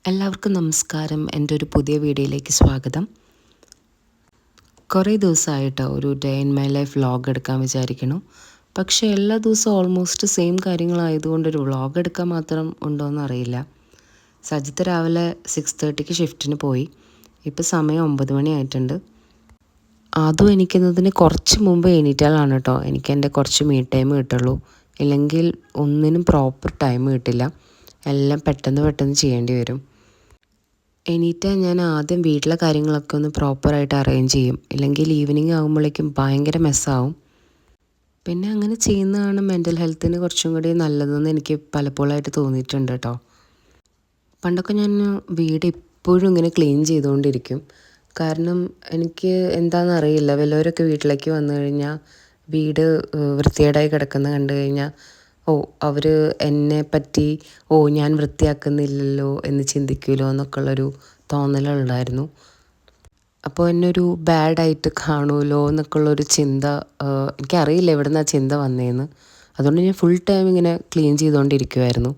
എല്ലാവർക്കും നമസ്കാരം. എൻ്റെ ഒരു പുതിയ വീഡിയോയിലേക്ക് സ്വാഗതം. കുറേ ദിവസമായിട്ട് ഒരു day in my life vlog എടുക്കാൻ വിചാരിക്കുന്നു. പക്ഷേ എല്ലാ ദിവസവും ഓൾമോസ്റ്റ് സെയിം കാര്യങ്ങളായതുകൊണ്ടൊരു വ്ളോഗ് എടുക്കാൻ മാത്രം ഉണ്ടോയെന്ന് അറിയില്ല. സജിത്ത് രാവിലെ 6:30 ഷിഫ്റ്റിന് പോയി. ഇപ്പോൾ സമയം 9 മണിയായിട്ടുണ്ട്. അതും എനിക്കുന്നതിന് കുറച്ച് മുമ്പ് എണീറ്റാലാണ് കേട്ടോ എനിക്ക് എൻ്റെ കുറച്ച് മീ ടൈം കിട്ടുള്ളൂ. ഇല്ലെങ്കിൽ ഒന്നിനും പ്രോപ്പർ ടൈം കിട്ടില്ല. എല്ലാം പെട്ടെന്ന് ചെയ്യേണ്ടി വരും. എണീറ്റാൽ ഞാൻ ആദ്യം വീട്ടിലെ കാര്യങ്ങളൊക്കെ ഒന്ന് പ്രോപ്പറായിട്ട് അറേഞ്ച് ചെയ്യും. ഇല്ലെങ്കിൽ ഈവനിങ് ആകുമ്പോഴേക്കും ഭയങ്കര മെസ്സാവും. പിന്നെ അങ്ങനെ ചെയ്യുന്നതാണ് മെൻ്റൽ ഹെൽത്തിന് കുറച്ചും കൂടി നല്ലതെന്ന് എനിക്ക് പലപ്പോഴായിട്ട് തോന്നിയിട്ടുണ്ട് കേട്ടോ. പണ്ടൊക്കെ ഞാൻ വീട് എപ്പോഴും ഇങ്ങനെ ക്ലീൻ ചെയ്തുകൊണ്ടിരിക്കും. കാരണം എനിക്ക് എന്താണെന്നറിയില്ല, വല്ലവരൊക്കെ വീട്ടിലേക്ക് വന്നു കഴിഞ്ഞാൽ വീട് വൃത്തികേടായി കിടക്കുന്നത് കണ്ടു കഴിഞ്ഞാൽ അവർ എന്നെ പറ്റി ഞാൻ വൃത്തിയാക്കുന്നില്ലല്ലോ എന്ന് ചിന്തിക്കുമല്ലോ എന്നൊക്കെയുള്ളൊരു തോന്നലുണ്ടായിരുന്നു. അപ്പോൾ എന്നെ ഒരു ബാഡായിട്ട് കാണുമല്ലോ എന്നൊക്കെയുള്ളൊരു ചിന്ത, എനിക്കറിയില്ല എവിടെ നിന്നാണ് ചിന്ത വന്നതെന്ന്. അതുകൊണ്ട് ഞാൻ ഫുൾ ടൈം ഇങ്ങനെ ക്ലീൻ ചെയ്തുകൊണ്ടിരിക്കുമായിരുന്നു.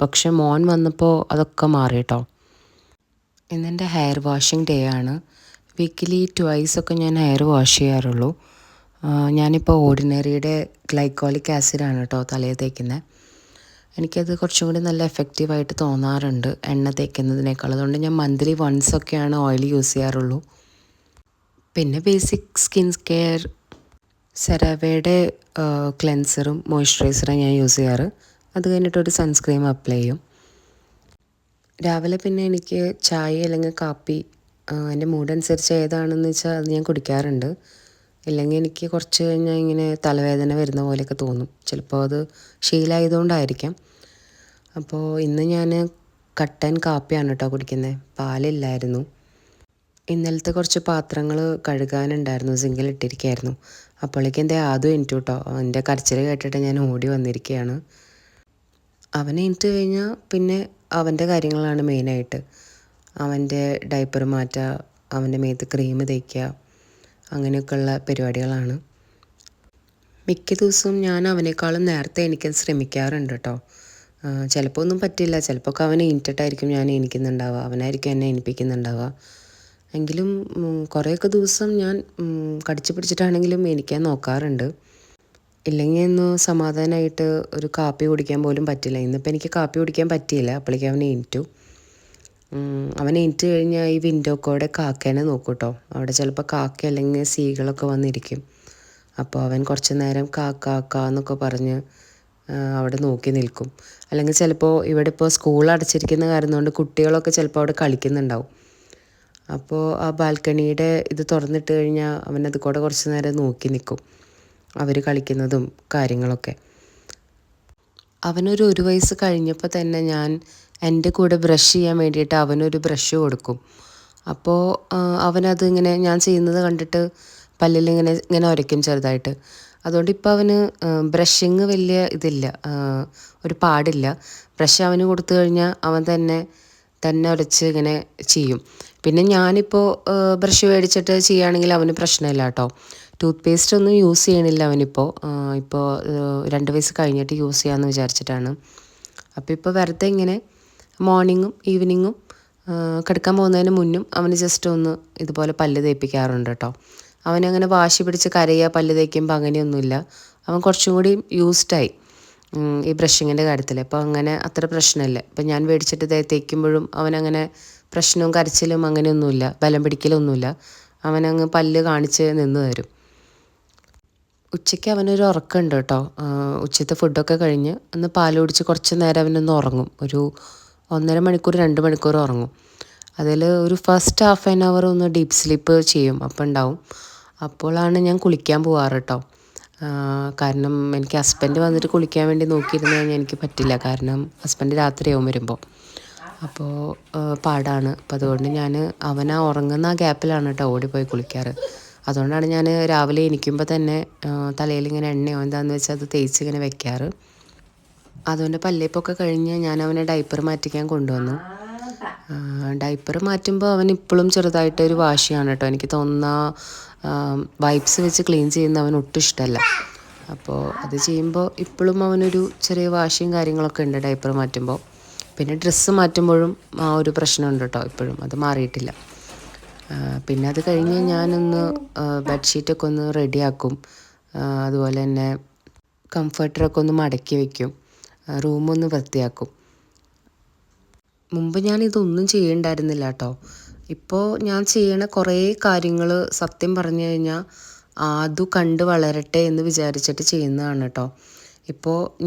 പക്ഷെ മോൻ വന്നപ്പോൾ അതൊക്കെ മാറി കേട്ടോ. ഇന്നെൻ്റെ ഹെയർ വാഷിംഗ് ഡേ ആണ്. വീക്കിലി 2 ഒക്കെ ഞാൻ ഹെയർ വാഷ് ചെയ്യാറുള്ളൂ. ഞാനിപ്പോൾ ഓർഡിനറിയുടെ ഗ്ലൈക്കോളിക് ആസിഡാണ് കേട്ടോ തലയിൽ തേക്കുന്നത്. എനിക്കത് കുറച്ചും കൂടി നല്ല എഫക്റ്റീവായിട്ട് തോന്നാറുണ്ട് എണ്ണ തേക്കുന്നതിനേക്കാൾ. അതുകൊണ്ട് ഞാൻ മന്ത്ലി ഒക്കെയാണ് ഓയിൽ യൂസ് ചെയ്യാറുള്ളൂ. പിന്നെ ബേസിക് സ്കിൻ കെയർ സെറാവയുടെ ക്ലെൻസറും മോയ്സ്ചറൈസറും ഞാൻ യൂസ് ചെയ്യാറ്. അത് കഴിഞ്ഞിട്ടൊരു സൺസ്ക്രീം അപ്ലൈ ചെയ്യും. രാവിലെ പിന്നെ എനിക്ക് ചായ അല്ലെങ്കിൽ കാപ്പി എൻ്റെ മൂഡനുസരിച്ച് ഏതാണെന്ന് വെച്ചാൽ അത് ഞാൻ കുടിക്കാറുണ്ട്. ഇല്ലെങ്കിൽ എനിക്ക് കുറച്ച് കഴിഞ്ഞാൽ ഇങ്ങനെ തലവേദന വരുന്ന പോലെയൊക്കെ തോന്നും. ചിലപ്പോൾ അത് ശീലമായതുകൊണ്ടായിരിക്കാം. അപ്പോൾ ഇന്ന് ഞാൻ കട്ടൻ കാപ്പിയാണ് കേട്ടോ കുടിക്കുന്നത്. പാലില്ലായിരുന്നു. ഇന്നലത്തെ കുറച്ച് പാത്രങ്ങൾ കഴുകാനുണ്ടായിരുന്നു, സിങ്കിലിട്ടിരിക്കുകയായിരുന്നു. അപ്പോഴേക്കും എൻ്റെ ആദ്യം എണീറ്റു കേട്ടോ. എൻ്റെ കരച്ചിൽ കേട്ടിട്ട് ഞാൻ ഓടി വന്നിരിക്കുകയാണ്. അവൻ എണീറ്റ് കഴിഞ്ഞാൽ പിന്നെ അവൻ്റെ കാര്യങ്ങളാണ് മെയിനായിട്ട്. അവൻ്റെ ഡയപ്പർ മാറ്റുക, അവൻ്റെ മേത്ത് ക്രീം തേക്കുക, അങ്ങനെയൊക്കെയുള്ള പരിപാടികളാണ്. മിക്ക ദിവസവും ഞാൻ അവനേക്കാളും നേരത്തെ എണീക്കാൻ ശ്രമിക്കാറുണ്ട് കേട്ടോ. ചിലപ്പോൾ ഒന്നും പറ്റില്ല. ചിലപ്പോൾ ഒക്കെ അവൻ എണീറ്റിട്ടായിരിക്കും ഞാൻ എണീക്കുന്നുണ്ടാവുക, അവനായിരിക്കും എന്നെ എണീപ്പിക്കുന്നുണ്ടാവുക. എങ്കിലും കുറേയൊക്കെ ദിവസം ഞാൻ കടിച്ചു പിടിച്ചിട്ടാണെങ്കിലും എണീക്കാൻ നോക്കാറുണ്ട്. ഇല്ലെങ്കിൽ ഒന്ന് സമാധാനമായിട്ട് ഒരു കാപ്പി കുടിക്കാൻ പോലും പറ്റില്ല. ഇന്നിപ്പോൾ എനിക്ക് കാപ്പി കുടിക്കാൻ പറ്റിയില്ല. അപ്പോഴേക്കും അവൻ എണീറ്റു. അവൻ എണീറ്റ് കഴിഞ്ഞാൽ ഈ വിൻഡോ കൂടെ കാക്കേനെ നോക്കും കേട്ടോ. അവിടെ ചിലപ്പോൾ കാക്ക അല്ലെങ്കിൽ സീകളൊക്കെ വന്നിരിക്കും. അപ്പോൾ അവൻ കുറച്ച് നേരം കാക്ക എന്നൊക്കെ പറഞ്ഞ് അവിടെ നോക്കി നിൽക്കും. അല്ലെങ്കിൽ ചിലപ്പോൾ ഇവിടെ ഇപ്പോൾ സ്കൂൾ അടച്ചിരിക്കുന്ന കാരണം കൊണ്ട് കുട്ടികളൊക്കെ ചിലപ്പോൾ അവിടെ കളിക്കുന്നുണ്ടാവും. അപ്പോൾ ആ ബാൽക്കണിയുടെ ഇത് തുറന്നിട്ട് കഴിഞ്ഞാൽ അവനത് കൂടെ കുറച്ച് നേരം നോക്കി നിൽക്കും, അവർ കളിക്കുന്നതും കാര്യങ്ങളൊക്കെ. അവനൊരു 1 വയസ്സ് കഴിഞ്ഞപ്പോൾ തന്നെ ഞാൻ എൻ്റെ കൂടെ ബ്രഷ് ചെയ്യാൻ വേണ്ടിയിട്ട് അവനൊരു ബ്രഷ് കൊടുക്കും. അപ്പോൾ അവനത് ഇങ്ങനെ ഞാൻ ചെയ്യുന്നത് കണ്ടിട്ട് പല്ലിലിങ്ങനെ ഇങ്ങനെ ഉരയ്ക്കും ചെറുതായിട്ട്. അതുകൊണ്ട് ഇപ്പോൾ അവന് ബ്രഷിങ് വലിയ ഇതില്ല, ഒരു പാടില്ല. ബ്രഷ് അവന് കൊടുത്തു കഴിഞ്ഞാൽ അവൻ തന്നെ ഉരച്ച് ഇങ്ങനെ ചെയ്യും. പിന്നെ ഞാനിപ്പോൾ ബ്രഷ് മേടിച്ചിട്ട് ചെയ്യുകയാണെങ്കിൽ അവന് പ്രശ്നമില്ല കേട്ടോ. ടൂത്ത് പേസ്റ്റ് ഒന്നും യൂസ് ചെയ്യണില്ല അവനിപ്പോൾ. ഇപ്പോൾ 2 വയസ്സ് കഴിഞ്ഞിട്ട് യൂസ് ചെയ്യാമെന്ന് വിചാരിച്ചിട്ടാണ്. അപ്പോൾ ഇപ്പോൾ വെറുതെ ഇങ്ങനെ മോർണിംഗും ഈവനിങ്ങും കിടക്കാൻ പോകുന്നതിന് മുന്നും അവന് ജസ്റ്റ് ഒന്ന് ഇതുപോലെ പല്ല് തേപ്പിക്കാറുണ്ട് കേട്ടോ. അവനങ്ങനെ വാശി പിടിച്ച് കരയുക പല്ല് തേക്കുമ്പോൾ അങ്ങനെയൊന്നുമില്ല. അവൻ കുറച്ചും കൂടി യൂസ്ഡായി ഈ ബ്രഷിങ്ങിൻ്റെ കാര്യത്തിൽ. അപ്പോൾ അങ്ങനെ അത്ര പ്രശ്നമില്ല. ഇപ്പം ഞാൻ മേടിച്ചിട്ട് തേക്കുമ്പോഴും അവനങ്ങനെ പ്രശ്നവും കരച്ചിലും അങ്ങനെയൊന്നുമില്ല, ബലം പിടിക്കലൊന്നുമില്ല. അവനങ്ങ് പല്ല് കാണിച്ച് നിന്ന് തരും. ഉച്ചയ്ക്ക് അവനൊരു ഉറക്കമുണ്ട് കേട്ടോ. ഉച്ചത്തെ ഫുഡൊക്കെ കഴിഞ്ഞ് ഒന്ന് പാൽ കുടിച്ച് കുറച്ച് നേരം അവനൊന്ന് ഉറങ്ങും. ഒരു 1.5 മണിക്കൂർ 2 മണിക്കൂർ ഉറങ്ങും. അതിൽ ഒരു ഫസ്റ്റ് ഹാഫ് ആൻ അവർ ഒന്ന് ഡീപ്പ് സ്ലീപ്പ് ചെയ്യും. അപ്പോൾ ഉണ്ടാവും. അപ്പോഴാണ് ഞാൻ കുളിക്കാൻ പോവാറ് കേട്ടോ. കാരണം എനിക്ക് ഹസ്ബൻഡ് വന്നിട്ട് കുളിക്കാൻ വേണ്ടി നോക്കിയിരുന്നു കഴിഞ്ഞാൽ എനിക്ക് പറ്റില്ല. കാരണം ഹസ്ബൻഡ് രാത്രിയാവും വരുമ്പോൾ. അപ്പോൾ പാടാണ്. അപ്പോൾ അതുകൊണ്ട് ഞാൻ അവനാ ഉറങ്ങുന്ന ആ ഗ്യാപ്പിലാണ് കേട്ടോ ഓടിപ്പോയി കുളിക്കാറ്. അതുകൊണ്ടാണ് ഞാൻ രാവിലെ എണീക്കുമ്പോൾ തന്നെ തലയിലിങ്ങനെ എണ്ണയോ എന്താണെന്ന് വെച്ചാൽ അത് തേച്ച് ഇങ്ങനെ വെക്കാറ്. അതുകൊണ്ട് പല്ലേപ്പൊക്കെ കഴിഞ്ഞ് ഞാൻ അവനെ ഡയപ്പർ മാറ്റിക്കാൻ കൊണ്ടുവന്നു. ഡയപ്പർ മാറ്റുമ്പോൾ അവൻ ഇപ്പോഴും ചെറുതായിട്ടൊരു വാശിയാണ് കേട്ടോ. എനിക്ക് തോന്നുന്ന വൈപ്സ് വെച്ച് ക്ലീൻ ചെയ്യുന്ന അവന് ഒട്ടും ഇഷ്ടമല്ല. അപ്പോൾ അത് ചെയ്യുമ്പോൾ ഇപ്പോഴും അവനൊരു ചെറിയ വാശിയും കാര്യങ്ങളൊക്കെ ഉണ്ട് ഡയപ്പർ മാറ്റുമ്പോൾ. പിന്നെ ഡ്രസ്സ് മാറ്റുമ്പോഴും ആ ഒരു പ്രശ്നമുണ്ട് കേട്ടോ, ഇപ്പോഴും അത് മാറിയിട്ടില്ല. പിന്നെ അത് കഴിഞ്ഞ് ഞാനൊന്ന് ബെഡ്ഷീറ്റൊക്കെ ഒന്ന് റെഡിയാക്കും. അതുപോലെ തന്നെ കംഫർട്ടറൊക്കെ ഒന്ന് മടക്കി വയ്ക്കും, റൂമൊന്ന് വൃത്തിയാക്കും. മുമ്പ് ഞാനിതൊന്നും ചെയ്യണ്ടായിരുന്നില്ല കേട്ടോ. ഇപ്പോൾ ഞാൻ ചെയ്യണ കുറേ കാര്യങ്ങൾ സത്യം പറഞ്ഞു കഴിഞ്ഞാൽ അത് കണ്ട് വളരട്ടെ എന്ന് വിചാരിച്ചിട്ട് ചെയ്യുന്നതാണ് കേട്ടോ.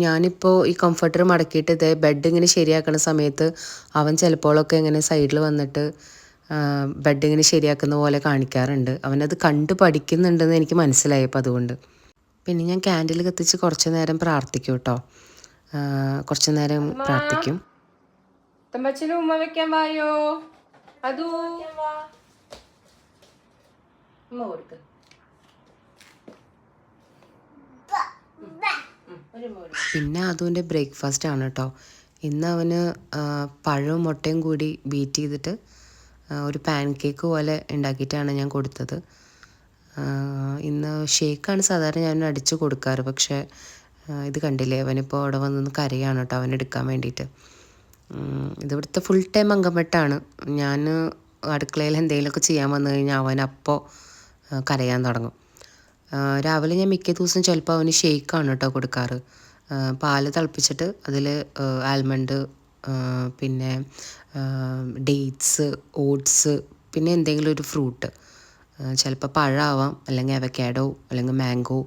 ഞാനിപ്പോൾ ഈ കംഫർട്ടർ മടക്കിയിട്ട് ഇതേ ബെഡ് ഇങ്ങനെ ശരിയാക്കുന്ന സമയത്ത് അവൻ ചിലപ്പോഴൊക്കെ ഇങ്ങനെ സൈഡിൽ വന്നിട്ട് ബെഡ് ഇങ്ങനെ ശരിയാക്കുന്ന പോലെ കാണിക്കാറുണ്ട്. അവനത് കണ്ട് പഠിക്കുന്നുണ്ടെന്ന് എനിക്ക് മനസ്സിലായി. അപ്പോൾ അതുകൊണ്ട് പിന്നെ ഞാൻ ക്യാൻഡിൽ കത്തിച്ച് കുറച്ച് നേരം പ്രാർത്ഥിക്കും കേട്ടോ. കുറച്ച് നേരം പ്രാർത്ഥിക്കും. തമ്മച്ചിന് ഉമ്മ വെക്കാൻ വായോ? അതൂ ഉമ്മ കൊടുക്ക്. പിന്നെ അതുൻ്റെ ബ്രേക്ക്ഫാസ്റ്റ് ആണ് കേട്ടോ. ഇന്ന് അവന് പഴവും മുട്ടയും കൂടി ബീറ്റ് ചെയ്തിട്ട് ഒരു പാൻ കേക്ക് പോലെ ഉണ്ടാക്കിയിട്ടാണ് ഞാൻ കൊടുത്തത്. ഇന്ന് ഷേക്കാണ് സാധാരണ ഞാൻ അടിച്ച് കൊടുക്കാറ്. പക്ഷേ ഇത് കണ്ടില്ലേ, അവനിപ്പോൾ അവിടെ വന്നൊന്ന് കരയാണ് കേട്ടോ, അവനെടുക്കാൻ വേണ്ടിയിട്ട്. ഇതിവിടുത്തെ ഫുൾ ടൈം അങ്കമെട്ടാണ്. ഞാൻ അടുക്കളയിൽ എന്തെങ്കിലുമൊക്കെ ചെയ്യാൻ വന്നു കഴിഞ്ഞാൽ അവനപ്പോൾ കരയാൻ തുടങ്ങും. രാവിലെ ഞാൻ മിക്ക ദിവസം ചിലപ്പോൾ അവന് ഷേക്കാണ് കേട്ടോ കൊടുക്കാറ്. പാല് തിളപ്പിച്ചിട്ട് അതിൽ ആൽമണ്ട്, പിന്നെ ഡേറ്റ്സ്, ഓട്സ്, പിന്നെ എന്തെങ്കിലും ഒരു ഫ്രൂട്ട്, ചിലപ്പോൾ പഴമാവാം, അല്ലെങ്കിൽ അവക്കാഡോ, അല്ലെങ്കിൽ മാംഗോ,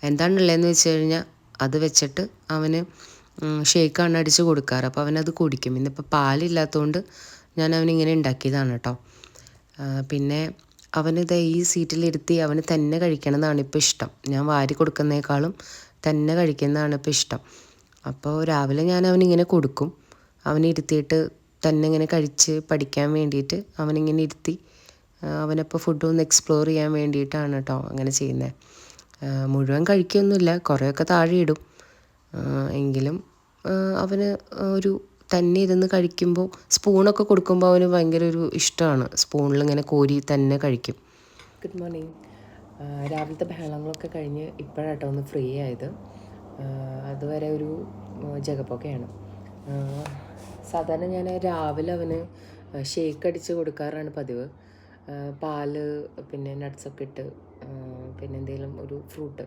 എന്താണുള്ളതെന്ന് വെച്ച് കഴിഞ്ഞാൽ അത് വെച്ചിട്ട് അവന് ഷേക്കാണ് അടിച്ച് കൊടുക്കാറ്. അപ്പോൾ അവനത് കുടിക്കും. ഇന്നിപ്പോൾ പാലില്ലാത്തതുകൊണ്ട് ഞാൻ അവനിങ്ങനെ ഉണ്ടാക്കിയതാണ് കേട്ടോ. പിന്നെ അവനിത് ഈ സീറ്റിലിരുത്തി അവന് തന്നെ കഴിക്കണം എന്നാണ് ഇപ്പോൾ ഇഷ്ടം. ഞാൻ വാരി കൊടുക്കുന്നേക്കാളും തന്നെ കഴിക്കുന്നതാണ് ഇപ്പോൾ ഇഷ്ടം. അപ്പോൾ രാവിലെ ഞാൻ അവനിങ്ങനെ കൊടുക്കും. അവനിരുത്തിയിട്ട് തന്നെ ഇങ്ങനെ കഴിച്ച് പഠിക്കാൻ വേണ്ടിയിട്ട് അവനിങ്ങനെ ഇരുത്തി അവനപ്പോൾ ഫുഡ് ഒന്ന് എക്സ്പ്ലോർ ചെയ്യാൻ വേണ്ടിയിട്ടാണ് കേട്ടോ അങ്ങനെ ചെയ്യുന്നത്. മുഴുവൻ കഴിക്കൊന്നുമില്ല, കുറേയൊക്കെ താഴെ ഇടും. എങ്കിലും അവന് ഒരു തന്നെ ഇരുന്ന് കഴിക്കുമ്പോൾ സ്പൂണൊക്കെ കൊടുക്കുമ്പോൾ അവന് ഭയങ്കര ഒരു ഇഷ്ടമാണ്. സ്പൂണിലിങ്ങനെ കോരി തന്നെ കഴിക്കും. Good morning. രാവിലത്തെ ബഹളങ്ങളൊക്കെ കഴിഞ്ഞ് ഇപ്പോഴാട്ടോ ഒന്ന് ഫ്രീ ആയത്. അതുവരെ ഒരു ജഗപ്പൊക്കെയാണ്. സാധാരണ ഞാൻ രാവിലെ അവന് ഷേക്ക് അടിച്ച് കൊടുക്കാറാണ് പതിവ്. പാല്, പിന്നെ നട്ട്സൊക്കെ ഇട്ട്, പിന്നെ എന്തെങ്കിലും ഒരു ഫ്രൂട്ട്,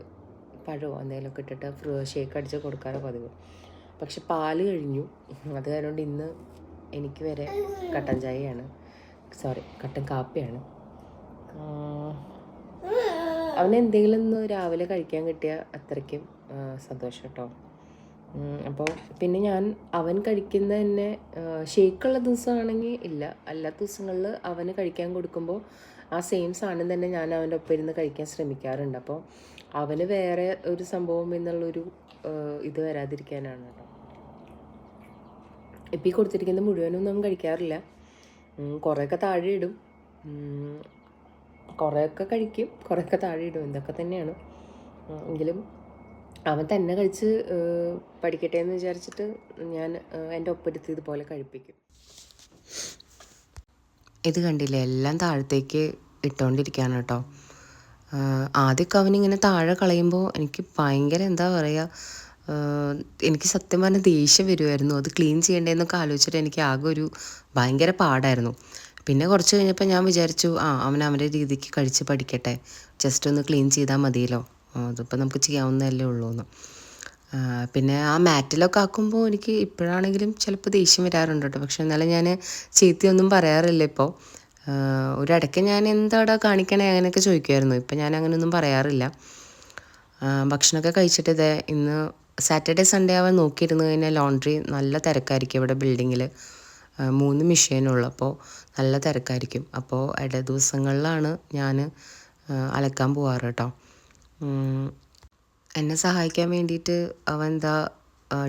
പഴമോ എന്തെങ്കിലുമൊക്കെ ഇട്ടിട്ട് ഷേക്ക് അടിച്ച് കൊടുക്കാറ് പതിവ്. പക്ഷെ പാല് കഴിഞ്ഞു. അത് കാരണം ഇന്ന് എനിക്ക് വരെ കട്ടൻ ചായയാണ്, കട്ടൻ കാപ്പിയാണ്. അവന് എന്തെങ്കിലും ഒന്ന് രാവിലെ കഴിക്കാൻ കിട്ടിയാൽ അത്രയ്ക്കും സന്തോഷം കേട്ടോ. അപ്പോൾ പിന്നെ ഞാൻ അവൻ കഴിക്കുന്ന തന്നെ ഷേക്കുള്ള ദിവസമാണെങ്കിൽ ഇല്ല, അല്ലാത്ത ദിവസങ്ങളിൽ അവന് കഴിക്കാൻ കൊടുക്കുമ്പോൾ ആ സെയിം സാധനം തന്നെ ഞാൻ അവൻ്റെ ഒപ്പം ഇരുന്ന് കഴിക്കാൻ ശ്രമിക്കാറുണ്ട്. അപ്പോൾ അവന് വേറെ ഒരു സംഭവം എന്നുള്ളൊരു ഇത് വരാതിരിക്കാനാണ് കേട്ടോ. ഇപ്പം ഈ കൊടുത്തിരിക്കുന്ന മുഴുവനൊന്നും അവൻ കഴിക്കാറില്ല. കുറേയൊക്കെ താഴെ ഇടും, കുറേയൊക്കെ കഴിക്കും, കുറേയൊക്കെ താഴെ ഇടും, ഇതൊക്കെ തന്നെയാണ്. എങ്കിലും അവൻ തന്നെ കഴിച്ച് പഠിക്കട്ടെ എന്ന് വിചാരിച്ചിട്ട് ഞാൻ എൻ്റെ ഒപ്പരുത്തി ഇതുപോലെ കഴിപ്പിക്കും. ഇത് കണ്ടില്ലേ, എല്ലാം താഴത്തേക്ക് ഇട്ടുകൊണ്ടിരിക്കുകയാണ് കേട്ടോ. ആദ്യമൊക്കെ അവനിങ്ങനെ താഴെ കളയുമ്പോൾ എനിക്ക് ഭയങ്കര എന്താ പറയുക, എനിക്ക് സത്യം പറഞ്ഞാൽ ദേഷ്യം വരുമായിരുന്നു. അത് ക്ലീൻ ചെയ്യേണ്ടതെന്നൊക്കെ ആലോചിച്ചിട്ട് എനിക്ക് ആകെ ഒരു ഭയങ്കര പാടായിരുന്നു. പിന്നെ കുറച്ച് കഴിഞ്ഞപ്പോൾ ഞാൻ വിചാരിച്ചു അവൻ അവൻ്റെ രീതിക്ക് കഴിച്ച് പഠിക്കട്ടെ, ജസ്റ്റ് ഒന്ന് ക്ലീൻ ചെയ്താൽ മതിയല്ലോ, അതിപ്പോൾ നമുക്ക് ചെയ്യാവുന്നതല്ലേ ഉള്ളൂ എന്ന്. പിന്നെ ആ മാറ്റിലൊക്കെ ആക്കുമ്പോൾ എനിക്ക് ഇപ്പോഴാണെങ്കിലും ചിലപ്പോൾ ദേഷ്യം വരാറുണ്ട് കേട്ടോ. പക്ഷെ എന്നാലും ഞാൻ ചീത്തയൊന്നും പറയാറില്ല ഇപ്പോൾ. ഒരിടയ്ക്ക് ഞാൻ എന്താടാ കാണിക്കണേ അങ്ങനെയൊക്കെ ചോദിക്കുമായിരുന്നു. ഇപ്പം ഞാൻ അങ്ങനെയൊന്നും പറയാറില്ല. ഭക്ഷണമൊക്കെ കഴിച്ചിട്ട് ഇന്ന് സാറ്റർഡേ സൺഡേ ആവാൻ നോക്കിയിരുന്നു കഴിഞ്ഞാൽ ലോണ്ട്രി നല്ല തിരക്കായിരിക്കും ഇവിടെ ബിൽഡിങ്ങിൽ. 3 മെഷീനുള്ളപ്പോൾ നല്ല തിരക്കായിരിക്കും. അപ്പോൾ ഇട ദിവസങ്ങളിലാണ് ഞാൻ അലക്കാൻ പോവാറ് കേട്ടോ. എന്നെ സഹായിക്കാൻ വേണ്ടിയിട്ട് അവൻ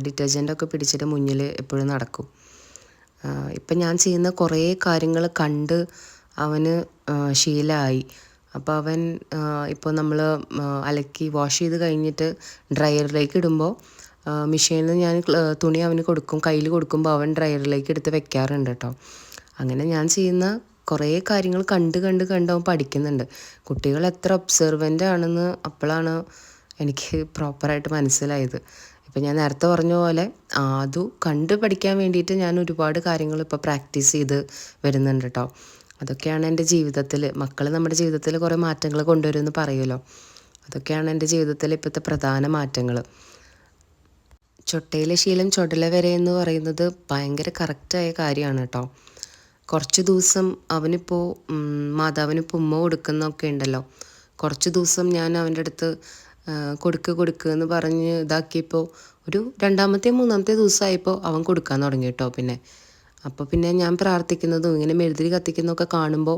ഡിറ്റർജൻറ്റൊക്കെ പിടിച്ചിട്ട് മുന്നിൽ എപ്പോഴും നടക്കും. ഇപ്പം ഞാൻ ചെയ്യുന്ന കുറേ കാര്യങ്ങൾ കണ്ട് അവന് ശീലമായി. അപ്പോൾ അവൻ ഇപ്പോൾ നമ്മൾ അലക്കി വാഷ് ചെയ്ത് കഴിഞ്ഞിട്ട് ഡ്രയറിലേക്ക് ഇടുമ്പോൾ മെഷീനിൽ ഞാൻ തുണി അവന് കൊടുക്കും, കയ്യിൽ കൊടുക്കുമ്പോൾ അവൻ ഡ്രയറിലേക്ക് എടുത്ത് വെക്കാറുണ്ട് കേട്ടോ. അങ്ങനെ ഞാൻ ചെയ്യുന്ന കുറേ കാര്യങ്ങൾ കണ്ട് അവൻ പഠിക്കുന്നുണ്ട്. കുട്ടികൾ എത്ര ഒബ്സർവൻ്റ് ആണെന്ന് അപ്പോഴാണ് എനിക്ക് പ്രോപ്പറായിട്ട് മനസ്സിലായത്. ഇപ്പം ഞാൻ നേരത്തെ പറഞ്ഞ പോലെ അത് കണ്ട് പഠിക്കാൻ വേണ്ടിയിട്ട് ഞാൻ ഒരുപാട് കാര്യങ്ങൾ ഇപ്പോൾ പ്രാക്ടീസ് ചെയ്ത് വരുന്നുണ്ട് കേട്ടോ. അതൊക്കെയാണ് എൻ്റെ ജീവിതത്തിൽ, മക്കൾ നമ്മുടെ ജീവിതത്തിൽ കുറേ മാറ്റങ്ങൾ കൊണ്ടുവരുമെന്ന് പറയുമല്ലോ, അതൊക്കെയാണ് എൻ്റെ ജീവിതത്തിൽ ഇപ്പോഴത്തെ പ്രധാന മാറ്റങ്ങൾ. ചൊട്ടയിലെ ശീലം ചുടല വരെ എന്ന് പറയുന്നത് ഭയങ്കര കറക്റ്റായ കാര്യമാണ് കേട്ടോ. കുറച്ച് ദിവസം അവനിപ്പോൾ മാതാവിനിപ്പോൾ ഉമ്മ കൊടുക്കുന്നൊക്കെ ഉണ്ടല്ലോ, കുറച്ച് ദിവസം ഞാൻ അവൻ്റെ അടുത്ത് കൊടുക്കുക എന്ന് പറഞ്ഞ് ഇതാക്കിയപ്പോൾ ഒരു രണ്ടാമത്തെ മൂന്നാമത്തെ ദിവസമായപ്പോൾ അവൻ കൊടുക്കാൻ തുടങ്ങി കേട്ടോ. അപ്പോൾ പിന്നെ ഞാൻ പ്രാർത്ഥിക്കുന്നതും ഇങ്ങനെ മെഴുതിരി കത്തിക്കുന്നതൊക്കെ കാണുമ്പോൾ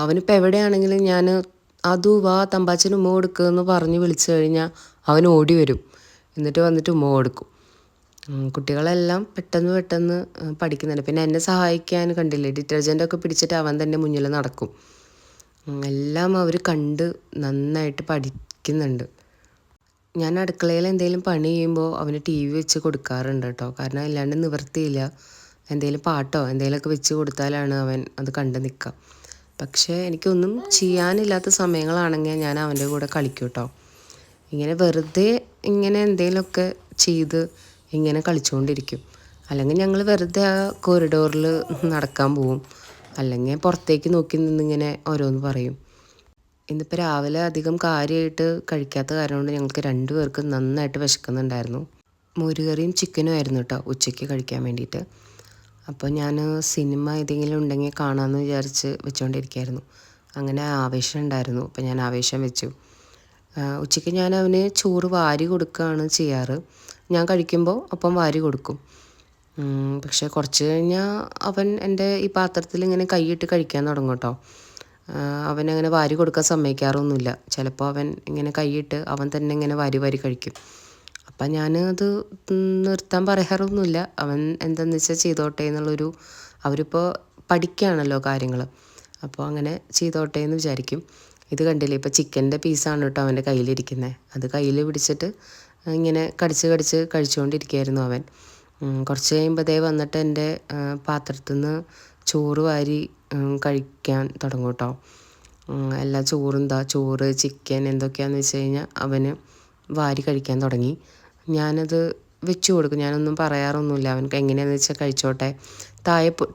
അവനിപ്പോൾ എവിടെയാണെങ്കിലും ഞാൻ അതു വാ തമ്പാച്ചന് ഉമ്മ കൊടുക്കുക എന്ന് പറഞ്ഞ് വിളിച്ചു കഴിഞ്ഞാൽ അവൻ ഓടി വരും, എന്നിട്ട് വന്നിട്ട് ഉമ്മ കൊടുക്കും. കുട്ടികളെല്ലാം പെട്ടെന്ന് പഠിക്കുന്നുണ്ട്. പിന്നെ എന്നെ സഹായിക്കാൻ കണ്ടില്ലേ, ഡിറ്റർജൻ്റൊക്കെ പിടിച്ചിട്ട് അവൻ തന്നെ മുന്നിൽ നടക്കും. എല്ലാം അവർ കണ്ട് നന്നായിട്ട് പഠിക്കുന്നുണ്ട്. ഞാൻ അടുക്കളയിൽ എന്തെങ്കിലും പണി ചെയ്യുമ്പോൾ അവന് ടി വി വെച്ച് കൊടുക്കാറുണ്ട് കേട്ടോ. കാരണം അല്ലാണ്ട് നിവൃത്തിയില്ല, എന്തെങ്കിലും പാട്ടോ എന്തെങ്കിലുമൊക്കെ വെച്ച് കൊടുത്താലാണ് അവൻ അത് കണ്ട് നിൽക്കുക. പക്ഷേ എനിക്കൊന്നും ചെയ്യാനില്ലാത്ത സമയങ്ങളാണെങ്കിൽ ഞാൻ അവൻ്റെ കൂടെ കളിക്കും കേട്ടോ. ഇങ്ങനെ വെറുതെ ഇങ്ങനെ എന്തെങ്കിലുമൊക്കെ ചെയ്ത് ഇങ്ങനെ കളിച്ചുകൊണ്ടിരിക്കും. അല്ലെങ്കിൽ ഞങ്ങൾ വെറുതെ ആ കോറിഡോറിൽ നടക്കാൻ പോവും, അല്ലെങ്കിൽ പുറത്തേക്ക് നോക്കി നിന്നിങ്ങനെ ഓരോന്ന് പറയും. ഇന്നിപ്പോൾ രാവിലെ അധികം കാര്യമായിട്ട് കഴിക്കാത്ത കാരണം കൊണ്ട് ഞങ്ങൾക്ക് രണ്ടുപേർക്കും നന്നായിട്ട് വിശക്കുന്നുണ്ടായിരുന്നു. മോരുകറിയും ചിക്കനും ആയിരുന്നു കേട്ടോ ഉച്ചയ്ക്ക് കഴിക്കാൻ വേണ്ടിയിട്ട്. അപ്പോൾ ഞാൻ സിനിമ ഏതെങ്കിലും ഉണ്ടെങ്കിൽ കാണാമെന്ന് വിചാരിച്ച് വെച്ചുകൊണ്ടിരിക്കുകയായിരുന്നു. അങ്ങനെ ആവേശം ഉണ്ടായിരുന്നു, അപ്പോൾ ഞാൻ ആവേശം വെച്ചു. ഉച്ചയ്ക്ക് ഞാൻ അവന് ചോറ് വാരി കൊടുക്കുകയാണ് ചെയ്യാറ്. ഞാൻ കഴിക്കുമ്പോൾ ഒപ്പം വാരി കൊടുക്കും. പക്ഷേ കുറച്ച് കഴിഞ്ഞാൽ അവൻ എൻ്റെ ഈ പാത്രത്തിൽ ഇങ്ങനെ കൈയിട്ട് കഴിക്കാൻ തുടങ്ങും കേട്ടോ. അവനങ്ങനെ വാരി കൊടുക്കാൻ സമ്മതിക്കാറൊന്നുമില്ല. ചിലപ്പോൾ അവൻ ഇങ്ങനെ കൈയിട്ട് അവൻ തന്നെ ഇങ്ങനെ വാരി വാരി കഴിക്കും. അപ്പം ഞാൻ അത് നിർത്താൻ പറയാറൊന്നുമില്ല. അവൻ എന്താണെന്ന് വെച്ചാൽ ചെയ്തോട്ടെ എന്നുള്ളൊരു, അവരിപ്പോൾ പഠിക്കുകയാണല്ലോ കാര്യങ്ങൾ, അപ്പോൾ അങ്ങനെ ചെയ്തോട്ടെ എന്ന് വിചാരിക്കും. ഇത് കണ്ടില്ലേ, ഇപ്പോൾ ചിക്കൻ്റെ പീസാണ് കേട്ടോ അവൻ്റെ കയ്യിലിരിക്കുന്നത്. അത് കയ്യിൽ പിടിച്ചിട്ട് ഇങ്ങനെ കടിച്ച് കഴിച്ചുകൊണ്ടിരിക്കുകയായിരുന്നു അവൻ. കുറച്ച് കഴിയുമ്പോൾ വന്നിട്ട് എൻ്റെ പാത്രത്തിൽ നിന്ന് ചോറ് വാരി കഴിക്കാൻ തുടങ്ങും കേട്ടോ. എല്ലാ ചോറ് ചിക്കൻ എന്തൊക്കെയാണെന്ന് വെച്ച് കഴിഞ്ഞാൽ അവന് വാരി കഴിക്കാൻ തുടങ്ങി. ഞാനത് വെച്ച് കൊടുക്കും, ഞാനൊന്നും പറയാറൊന്നുമില്ല. അവനക്ക് എങ്ങനെയാണെന്ന് വെച്ചാൽ കഴിച്ചോട്ടെ,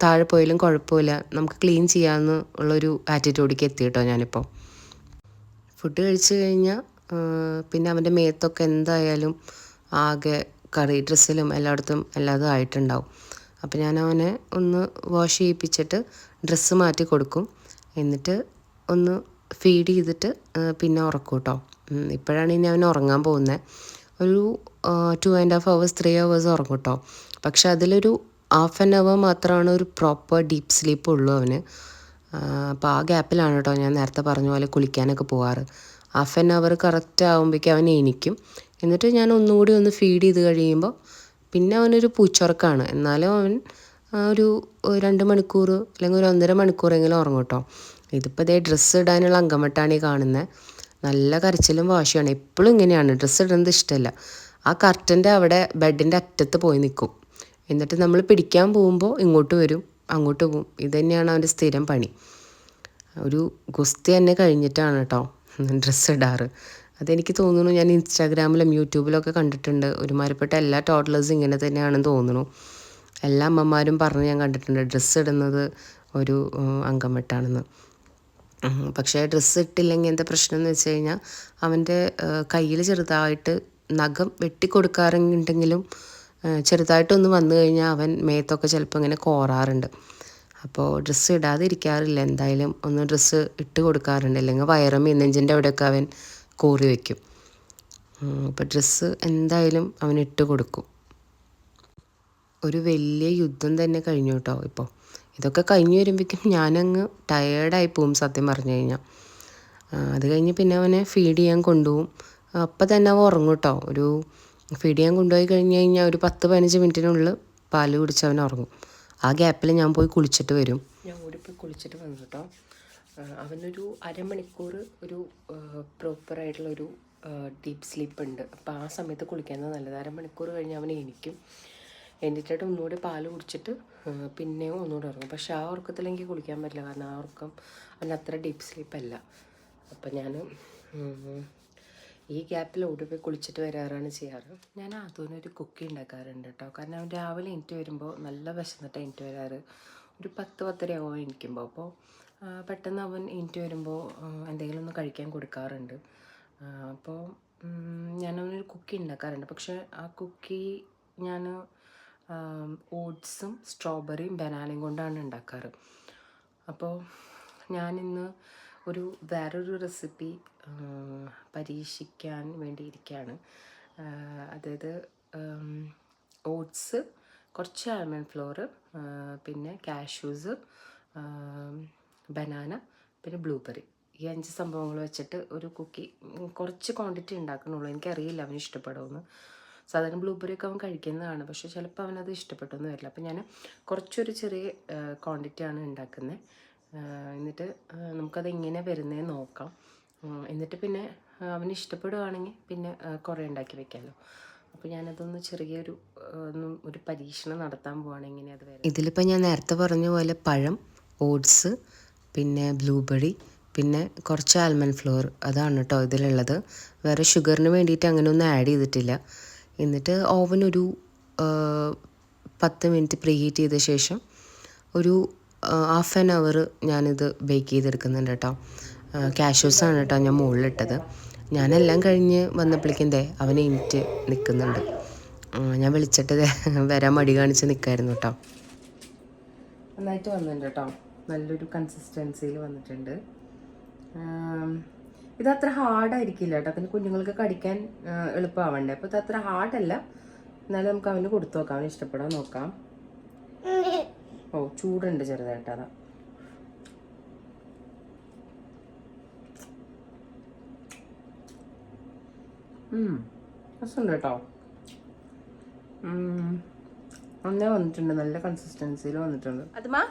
താഴെ പോയാലും കുഴപ്പമില്ല, നമുക്ക് ക്ലീൻ ചെയ്യാമെന്ന് ഉള്ളൊരു ആറ്റിറ്റ്യൂഡിലേക്ക് എത്തി കേട്ടോ ഞാനിപ്പോൾ. ഫുഡ് കഴിച്ച് കഴിഞ്ഞാൽ പിന്നെ അവൻ്റെ മേത്തൊക്കെ എന്തായാലും ആകെ കറി ഡ്രസ്സിലും എല്ലായിടത്തും എല്ലാതും ആയിട്ടുണ്ടാവും. അപ്പോൾ ഞാൻ അവനെ ഒന്ന് വാഷ് ചെയ്യിപ്പിച്ചിട്ട് ഡ്രസ്സ് മാറ്റി കൊടുക്കും, എന്നിട്ട് ഒന്ന് ഫീഡ് ചെയ്തിട്ട് പിന്നെ ഉറക്കും കേട്ടോ. ഇപ്പോഴാണ് ഇനി അവൻ ഉറങ്ങാൻ പോകുന്നത്. ഒരു 2.5 hours 3 hours ഉറങ്ങും കേട്ടോ. പക്ഷെ അതിലൊരു 1/2 hour മാത്രമാണ് ഒരു പ്രോപ്പർ ഡീപ്പ് സ്ലീപ്പ് ഉള്ളൂ അവന്. അപ്പോൾ ആ ഗ്യാപ്പിലാണ് കേട്ടോ ഞാൻ നേരത്തെ പറഞ്ഞ പോലെ കുളിക്കാനൊക്കെ പോവാറ്. 1/2 hour കറക്റ്റ് ആകുമ്പോഴേക്കും അവൻ എണീക്കും. എന്നിട്ട് ഞാൻ ഒന്നുകൂടി ഒന്ന് ഫീഡ് ചെയ്ത് കഴിയുമ്പോൾ പിന്നെ അവനൊരു പൂച്ചുറക്കാണ്. എന്നാലും അവൻ ഒരു 2 മണിക്കൂർ അല്ലെങ്കിൽ ഒരു 1.5 മണിക്കൂറെങ്കിലും ഉറങ്ങും കേട്ടോ. ഇതിപ്പോൾ ഡ്രസ്സ് ഇടാനുള്ള അങ്കമട്ടാണ് ഈ കാണുന്നത്. നല്ല കരച്ചിലും വാശിയാണ്, എപ്പോഴും ഇങ്ങനെയാണ്, ഡ്രസ്സ് ഇടുന്നത് ഇഷ്ടമല്ല. ആ കർട്ടൻ്റെ അവിടെ ബെഡിൻ്റെ അറ്റത്ത് പോയി നിൽക്കും, എന്നിട്ട് നമ്മൾ പിടിക്കാൻ പോകുമ്പോൾ ഇങ്ങോട്ട് വരും അങ്ങോട്ട് പോവും. ഇത് തന്നെയാണ് അവൻ്റെ സ്ഥിരം പണി. ഒരു ഗുസ്തി തന്നെ കഴിഞ്ഞിട്ടാണ് കേട്ടോ ഡ്രസ്സ് ഇടാറ്. അതെനിക്ക് തോന്നുന്നു, ഞാൻ ഇൻസ്റ്റാഗ്രാമിലും യൂട്യൂബിലൊക്കെ കണ്ടിട്ടുണ്ട്, ഒരുമാതിരിപ്പെട്ട എല്ലാ ടോഡ്ലേഴ്സും ഇങ്ങനെ തന്നെയാണെന്ന് തോന്നുന്നു. എല്ലാ അമ്മമാരും പറഞ്ഞ് ഞാൻ കണ്ടിട്ടുണ്ട് ഡ്രസ്സ് ഇടുന്നത് ഒരു അങ്കമെട്ടാണെന്ന്. പക്ഷേ ഡ്രസ്സ് ഇട്ടില്ലെങ്കിൽ എന്താ പ്രശ്നം എന്ന് വെച്ച് കഴിഞ്ഞാൽ അവൻ്റെ കയ്യിൽ ചെറുതായിട്ട് നഖം വെട്ടിക്കൊടുക്കാറുണ്ടെങ്കിലും ചെറുതായിട്ടൊന്ന് വന്നു കഴിഞ്ഞാൽ അവൻ മേത്തൊക്കെ ചിലപ്പോൾ ഇങ്ങനെ കോറാറുണ്ട്. അപ്പോൾ ഡ്രസ്സ് ഇടാതെ ഇരിക്കാറില്ല, എന്തായാലും ഒന്ന് ഡ്രസ്സ് ഇട്ട് കൊടുക്കാറുണ്ട്. അല്ലെങ്കിൽ വയറമ്മ നെഞ്ചിൻ്റെ അവിടെയൊക്കെ അവൻ കോറി വയ്ക്കും. അപ്പോൾ ഡ്രസ്സ് എന്തായാലും അവൻ ഇട്ട് കൊടുക്കും. ഒരു വലിയ യുദ്ധം തന്നെ കഴിഞ്ഞു കേട്ടോ ഇപ്പോൾ. ഇതൊക്കെ കഴിഞ്ഞ് വരുമ്പോഴേക്കും ഞാനങ്ങ് ടയേർഡായി പോവും സത്യം പറഞ്ഞു കഴിഞ്ഞാൽ. അത് കഴിഞ്ഞ് പിന്നെ അവനെ ഫീഡ് ചെയ്യാൻ കൊണ്ടുപോകും. അപ്പം തന്നെ അവൻ ഉറങ്ങും കേട്ടോ. ഒരു ഫീഡ് ചെയ്യാൻ കൊണ്ടുപോയി കഴിഞ്ഞ് കഴിഞ്ഞാൽ ഒരു 10-15 മിനിറ്റിനുള്ളിൽ പാല് കുടിച്ച് അവൻ ഉറങ്ങും. ആ ഗ്യാപ്പിൽ ഞാൻ പോയി കുളിച്ചിട്ട് വരും. ഞാൻ ഓടിപ്പോയി കുളിച്ചിട്ട് വന്നു കേട്ടോ. അവനൊരു അരമണിക്കൂർ ഒരു പ്രോപ്പറായിട്ടുള്ളൊരു ഡീപ്പ് സ്ലീപ്പ് ഉണ്ട്. അപ്പോൾ ആ സമയത്ത് കുളിക്കുന്നത് നല്ലത്. അരമണിക്കൂർ കഴിഞ്ഞ് അവൻ എണീക്കും. എന്നിട്ടിട്ട് ഒന്നുകൂടി പാല് കുടിച്ചിട്ട് പിന്നെയും ഒന്നുകൂടി ഉറങ്ങും. പക്ഷേ ആ ഉറക്കത്തിൽ എനിക്ക് കുളിക്കാൻ പറ്റില്ല, കാരണം ആ ഉറക്കം അവന് അത്ര ഡീപ്പ് സ്ലീപ്പല്ല. അപ്പം ഞാൻ ഈ ഗ്യാപ്പിൽ ഓടി പോയി കുളിച്ചിട്ട് വരാറാണ് ചെയ്യാറ്. ഞാൻ ആദ്യമൊരു കുക്കി ഉണ്ടാക്കാറുണ്ട് കേട്ടോ. കാരണം അവൻ രാവിലെ എണീറ്റ് വരുമ്പോൾ നല്ല വിശന്നിട്ട് എണീറ്റ് വരാറ്. ഒരു 10-10:30 ആവും എണീക്കുമ്പോൾ. അപ്പോൾ പെട്ടെന്ന് അവൻ എണീറ്റ് വരുമ്പോൾ എന്തെങ്കിലും ഒന്ന് കഴിക്കാൻ കൊടുക്കാറുണ്ട്. അപ്പോൾ ഞാനവനൊരു കുക്കി ഉണ്ടാക്കാറുണ്ട്. പക്ഷേ ആ കുക്കി ഞാൻ ഓട്സും സ്ട്രോബെറിയും ബനാനയും കൊണ്ടാണ് ഉണ്ടാക്കാറ്. അപ്പോൾ ഞാനിന്ന് വേറൊരു റെസിപ്പി പരീക്ഷിക്കാൻ വേണ്ടിയിരിക്കുകയാണ്. അതായത് ഓട്സ്, കുറച്ച് ആൽമണ്ട് ഫ്ലോർ, പിന്നെ കാഷ്യൂസ്, ബനാന, പിന്നെ ബ്ലൂബെറി, ഈ 5 സംഭവങ്ങൾ വെച്ചിട്ട് ഒരു കുക്കി കുറച്ച് ക്വാണ്ടിറ്റി ഉണ്ടാക്കണുള്ളൂ. എനിക്കറിയില്ല അവന് ഇഷ്ടപ്പെടുമെന്ന്. സാധാരണ ബ്ലൂബെറി ഒക്കെ അവൻ കഴിക്കുന്നതാണ്, പക്ഷേ ചിലപ്പോൾ അവനത് ഇഷ്ടപ്പെട്ടൊന്നും വരില്ല. അപ്പോൾ ഞാൻ കുറച്ചൊരു ചെറിയ ക്വാണ്ടിറ്റിയാണ് ഉണ്ടാക്കുന്നത്. എന്നിട്ട് നമുക്കത് എങ്ങനെ വരുന്നതെന്ന് നോക്കാം. എന്നിട്ട് പിന്നെ അവന് ഇഷ്ടപ്പെടുകയാണെങ്കിൽ പിന്നെ കുറേ ഉണ്ടാക്കി വെക്കാമല്ലോ. അപ്പോൾ ഞാനതൊന്ന് ചെറിയൊരു ഒരു പരീക്ഷണം നടത്താൻ പോവാണ് എങ്ങനെ അത് വരും. ഇതിലിപ്പോൾ ഞാൻ നേരത്തെ പറഞ്ഞ പോലെ പഴം, ഓട്സ്, പിന്നെ ബ്ലൂബെറി, പിന്നെ കുറച്ച് ആൽമണ്ട് ഫ്ലോർ, അതാണ് കേട്ടോ ഇതിലുള്ളത്. വേറെ ഷുഗറിന് വേണ്ടിയിട്ട് അങ്ങനെയൊന്നും ആഡ് ചെയ്തിട്ടില്ല. എന്നിട്ട് ഓവൻ ഒരു 10 മിനിറ്റ് പ്രീ ഹീറ്റ് ചെയ്ത ശേഷം ഒരു ഹാഫ് ആൻ അവർ ഞാനിത് ബേക്ക് ചെയ്തെടുക്കുന്നുണ്ട് കേട്ടോ. കാഷ്യൂസാണ് കേട്ടോ ഞാൻ മുകളിലിട്ടത്. ഞാനെല്ലാം കഴിഞ്ഞ് വന്നപ്പോഴേക്കും അവൻ എണീറ്റ് നിൽക്കുന്നുണ്ട്. ഞാൻ വിളിച്ചിട്ട് വരാൻ മടി കാണിച്ച് നിൽക്കായിരുന്നു കേട്ടോ. നന്നായിട്ട് വന്നിട്ടുണ്ട് കേട്ടോ. നല്ലൊരു കൺസിസ്റ്റൻസിയിൽ വന്നിട്ടുണ്ട്. ഇതത്ര ഹാർഡായിരിക്കില്ല കേട്ടോ. പിന്നെ കുഞ്ഞുങ്ങൾക്ക് കടിക്കാൻ എളുപ്പമാവണ്ടേ. അപ്പോൾ ഇതത്ര ഹാർഡല്ല. എന്നാലും നമുക്ക് അവന് കൊടുത്തു നോക്കാം, അവന് ഇഷ്ടപ്പെടാൻ നോക്കാം. ഓ, ചൂടുണ്ട് ചെറുതായിട്ട്, അതാ. രസമുണ്ട് കേട്ടോ. നന്നായി വന്നിട്ടുണ്ട്, നല്ല കൺസിസ്റ്റൻസിയിൽ വന്നിട്ടുണ്ട്. അതുമാ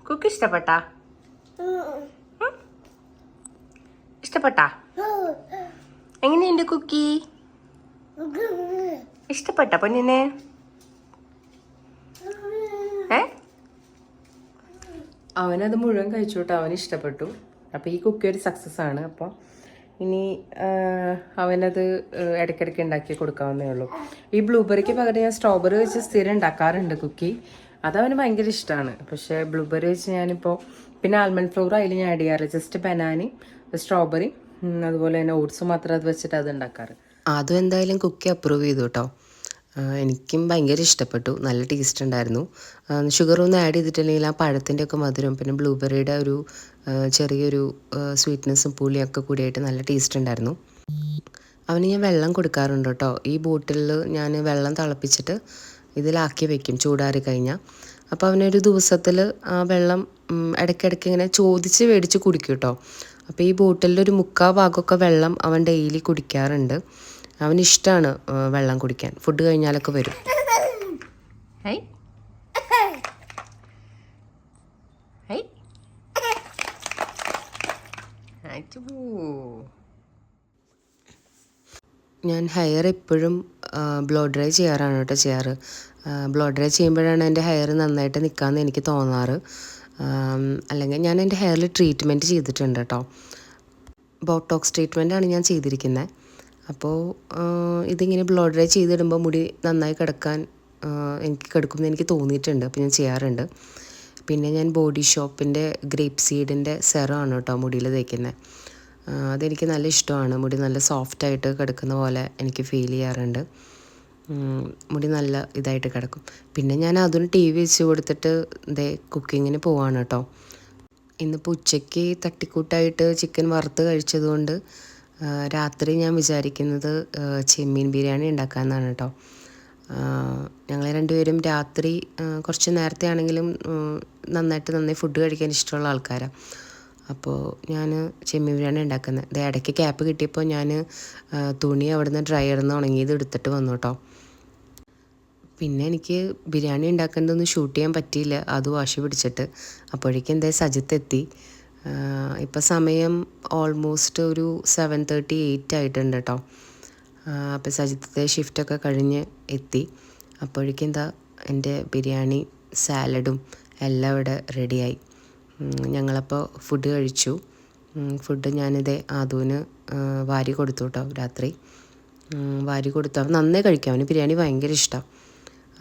കുക്ക് ഇഷ്ടപ്പെട്ടാ? ഇഷ്ടപ്പെട്ടാ? എങ്ങനെയുണ്ട് കുക്കി? ഇഷ്ടപ്പെട്ട പൊന്നിനെ? അവനത് മുഴുവൻ കഴിച്ചു കേട്ടോ. അവന് ഇഷ്ടപ്പെട്ടു. അപ്പോൾ ഈ കുക്കി ഒരു സക്സസ് ആണ്. അപ്പോൾ ഇനി അവനത് ഇടയ്ക്കിടയ്ക്ക് ഉണ്ടാക്കി കൊടുക്കാവുന്നേ ഉള്ളൂ. ഈ ബ്ലൂബെറിക്ക് പകരം ഞാൻ സ്ട്രോബെറി വെച്ച് സ്ഥിരം ഉണ്ടാക്കാറുണ്ട് കുക്കി. അതവന് ഭയങ്കര ഇഷ്ടമാണ്. പക്ഷേ ബ്ലൂബെറി വെച്ച് ഞാനിപ്പോൾ പിന്നെ ആൽമണ്ട് ഫ്ലോർ അതിൽ ഞാൻ ആഡ് ചെയ്യാറ്. ജസ്റ്റ് ബനാനയും സ്ട്രോബെറി അതുപോലെ തന്നെ ഓട്സ് മാത്രം അത് വെച്ചിട്ട് അത് ഉണ്ടാക്കാറ്. അതും എന്തായാലും കുക്കി അപ്രൂവ് ചെയ്തു കേട്ടോ. എനിക്കും ഭയങ്കര ഇഷ്ടപ്പെട്ടു. നല്ല ടേസ്റ്റ് ഉണ്ടായിരുന്നു. ഷുഗറൊന്നും ആഡ് ചെയ്തിട്ടില്ലെങ്കിൽ ആ പഴത്തിൻ്റെ ഒക്കെ മധുരം പിന്നെ ബ്ലൂബെറിയുടെ ഒരു ചെറിയൊരു സ്വീറ്റ്നെസ്സും പുളിയൊക്കെ കൂടിയായിട്ട് നല്ല ടേസ്റ്റ് ഉണ്ടായിരുന്നു. അവന് ഞാൻ വെള്ളം കൊടുക്കാറുണ്ട് കേട്ടോ. ഈ ബോട്ടിലിൽ ഞാൻ വെള്ളം തിളപ്പിച്ചിട്ട് ഇതിലാക്കി വെക്കും ചൂടാറി കഴിഞ്ഞാൽ. അപ്പോൾ അവനൊരു ദിവസത്തിൽ ആ വെള്ളം ഇടയ്ക്കിടയ്ക്ക് ഇങ്ങനെ ചോദിച്ച് മേടിച്ച് കുടിക്കും കേട്ടോ. അപ്പോൾ ഈ ബോട്ടിലിൻ്റെ ഒരു 3/4 ഭാഗമൊക്കെ വെള്ളം അവൻ ഡെയിലി കുടിക്കാറുണ്ട്. അവനിഷ്ടമാണ് വെള്ളം കുടിക്കാൻ. ഫുഡ് കഴിഞ്ഞാലൊക്കെ വരും. ഹൈ ഹൈ ഞാൻ ഹെയർ എപ്പോഴും ബ്ലോ ഡ്രൈ ചെയ്യാറാണ് കേട്ടോ ചെയ്യാറ്. ബ്ലോ ഡ്രൈ ചെയ്യുമ്പോഴാണ് എൻ്റെ ഹെയർ നന്നായിട്ട് നിൽക്കാമെന്ന് എനിക്ക് തോന്നാറ്. അല്ലെങ്കിൽ ഞാൻ എൻ്റെ ഹെയറിൽ ട്രീറ്റ്മെൻറ്റ് ചെയ്തിട്ടുണ്ട് കേട്ടോ. ബോട്ടോക്സ് ട്രീറ്റ്മെൻറ്റാണ് ഞാൻ ചെയ്തിരിക്കുന്നത്. അപ്പോൾ ഇതിങ്ങനെ ബ്ലോ ഡ്രൈ ചെയ്തിടുമ്പോൾ മുടി നന്നായി എനിക്ക് കിടക്കുമെന്ന് എനിക്ക് തോന്നിയിട്ടുണ്ട്. അപ്പോൾ ഞാൻ ചെയ്യാറുണ്ട്. പിന്നെ ഞാൻ ബോഡി ഷോപ്പിൻ്റെ ഗ്രേപ്പ് സീഡിൻ്റെ സെറമാണ് കേട്ടോ മുടിയിൽ തേക്കുന്നത്. അതെനിക്ക് നല്ല ഇഷ്ടമാണ്. മുടി നല്ല സോഫ്റ്റായിട്ട് കിടക്കുന്ന പോലെ എനിക്ക് ഫീൽ ചെയ്യാറുണ്ട്. മുടി നല്ല ഇതായിട്ട് കിടക്കും. പിന്നെ ഞാൻ അതൊന്ന് TV വെച്ച് കൊടുത്തിട്ട് കുക്കിങ്ങിന് പോവാണ് കേട്ടോ. ഇന്നിപ്പോൾ ഉച്ചയ്ക്ക് തട്ടിക്കൂട്ടായിട്ട് ചിക്കൻ വറുത്ത് കഴിച്ചതുകൊണ്ട് രാത്രി ഞാൻ വിചാരിക്കുന്നത് ചെമ്മീൻ ബിരിയാണി ഉണ്ടാക്കാമെന്നാണ് കേട്ടോ. ഞങ്ങൾ രണ്ടുപേരും രാത്രി കുറച്ച് നേരത്തെ ആണെങ്കിലും നന്നായി ഫുഡ് കഴിക്കാൻ ഇഷ്ടമുള്ള ആൾക്കാരാണ്. അപ്പോൾ ഞാൻ ചെമ്മീൻ ബിരിയാണി ഉണ്ടാക്കുന്നത്. ഇടയ്ക്ക് ക്യാപ്പ് കിട്ടിയപ്പോൾ ഞാൻ തുണി അവിടുന്ന് ഡ്രയറിൽ നിന്ന് ഉണങ്ങിയത് എടുത്തിട്ട് വന്നു കേട്ടോ. പിന്നെ എനിക്ക് ബിരിയാണി ഉണ്ടാക്കേണ്ടതൊന്നും ഷൂട്ട് ചെയ്യാൻ പറ്റിയില്ല, അത് വാശി പിടിച്ചിട്ട്. അപ്പോഴേക്കും സജിത്ത് എത്തി. ഇപ്പോൾ സമയം ഓൾമോസ്റ്റ് ഒരു 7:38 ആയിട്ടുണ്ട് കേട്ടോ. അപ്പോൾ സജിത്തത്തെ ഷിഫ്റ്റൊക്കെ കഴിഞ്ഞ് എത്തി. അപ്പോഴേക്കും എൻ്റെ ബിരിയാണി സാലഡും എല്ലാം ഇവിടെ റെഡിയായി. ഞങ്ങളപ്പോൾ ഫുഡ് കഴിച്ചു. ഫുഡ് ഞാനിതേ ആദുവിന് വാരി കൊടുത്തു കേട്ടോ രാത്രി. വാരി കൊടുത്തു. അവൻ നന്നായി കഴിക്കും, അവന് ബിരിയാണി ഭയങ്കര ഇഷ്ടമാണ്.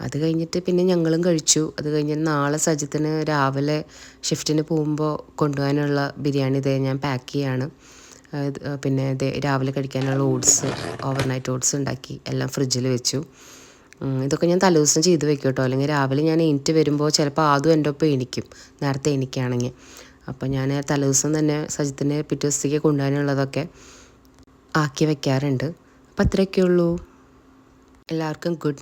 അത് കഴിഞ്ഞിട്ട് പിന്നെ ഞങ്ങളും കഴിച്ചു. അത് കഴിഞ്ഞിട്ട് നാളെ സജിത്തിന് രാവിലെ ഷിഫ്റ്റിന് പോകുമ്പോൾ കൊണ്ടുപോകാനുള്ള ബിരിയാണി ഇതേ ഞാൻ പാക്ക് ചെയ്യാണ്. പിന്നെ ഇതേ രാവിലെ കഴിക്കാനുള്ള ഓട്സ്, ഓവർനൈറ്റ് ഓട്സ് ഉണ്ടാക്കി എല്ലാം ഫ്രിഡ്ജിൽ വെച്ചു. ഇതൊക്കെ ഞാൻ തലേദിവസം ചെയ്ത് വെക്കും കേട്ടോ, അല്ലെങ്കിൽ രാവിലെ ഞാൻ എണീറ്റ് വരുമ്പോൾ ചിലപ്പോൾ ആദ്യം എൻ്റെ ഒപ്പം എണീക്കും, നേരത്തെ എണീക്കുകയാണെങ്കിൽ. അപ്പോൾ ഞാൻ തലേദിവസം തന്നെ സജിത്തിന് പിറ്റേ ദിവസത്തേക്ക് കൊണ്ടുപോകാനുള്ളതൊക്കെ ആക്കി വെക്കാറുണ്ട്. അപ്പോൾ അത്രയൊക്കെ ഉള്ളൂ. എല്ലാവർക്കും ഗുഡ്